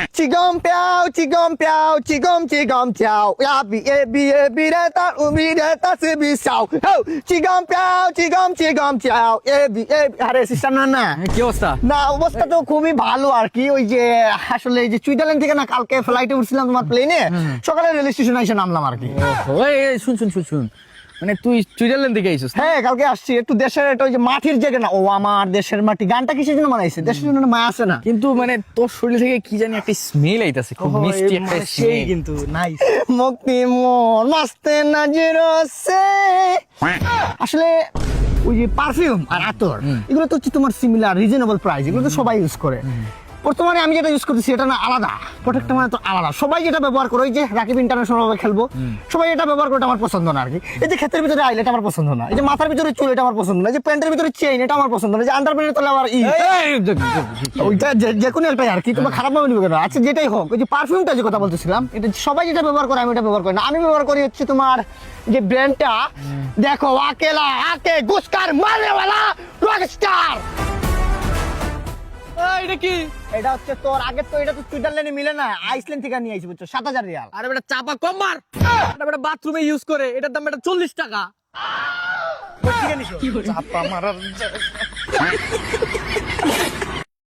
Chigom piao, chigom piao, chigom chigom chao. Ya bi e bi re ta umi re ta se bi sao. Ho, chigom piao, chigom chigom chao. আরে sister না কি অবস্থা? না অবস্থা তো খুবই ভালো আর কি। ওই যে আসলে এই যে সুইজারল্যান্ড থেকে না কালকে ফ্লাইটে উঠছিলাম তোমার প্লেনে, সকালে রেল স্টেশনে এসে নামলাম আর কি। ওই শুন, মানে তুই সুইজারল্যান্ড থেকে আইছিস? হ্যাঁ কালকে আসছি একটু দেশের একটা ওই যে মাটির জায়গা না, ও আমার দেশের মাটি গানটা কিসের জন্য বানাইছে, দেশের জন্য মায়া আছে না? কিন্তু মানে তোর শরীর থেকে কি জানি একটা স্মেল আইতাছে, খুব মিষ্টি একটা সেই স্মেল। কিন্তু নাইস মুক্তি মন মাস্তে নাজির সে। আসলে ওই যে পারফিউম আর আতর এগুলো তো হচ্ছে তোমার সিমিলার রিজনেবল প্রাইস, এগুলো তো সবাই ইউজ করে। বর্তমানে আমি যেটা ইউজ করতেছি এটা না আলাদা, প্রোডাক্টটা মানে তো আলাদা। সবাই যেটা ব্যবহার করে, ওই যে রাকিব ইন্টারন্যাশনাল ভাবে খেলবো, সবাই এটা ব্যবহার করে, আমার পছন্দ না আর কি। এই যে ক্ষেতের ভিতরে আইল এটা আমার পছন্দ না, এই যে মাথার ভিতরে চুল এটা আমার পছন্দ না, এই যে প্যান্টের ভিতরে চেইন এটা আমার পছন্দ না, যে আন্ডারপ্যান্টের তলে আমার ওইটা যে কোনো একটাই আর কি। তোমার খারাপ ভাবে নিবে কেন? আচ্ছা যেটাই হোক, ওই যে পারফিউমটা যে কথা বলতেছিলাম, এটা সবাই যেটা ব্যবহার করে আমি এটা ব্যবহার করি না। আমি ব্যবহার করি হচ্ছে তোমার যে ব্র্যান্ডটা, দেখো আকেলা আকে গুস্কার মারনেওয়ালা রকস্টার। এটা কি? এটা হচ্ছে তোর আগের তো, এটা তো সুইজারল্যান্ডে মিলে না, আইসল্যান্ড থেকে নিয়ে আইছি বুঝছো, ৭,০০০ রিয়াল। আরে বেটা চাপা কম মার। এটা বেটা বাথরুমে ইউজ করে, এটার দাম বেটা 40 টাকা। চাপা মারার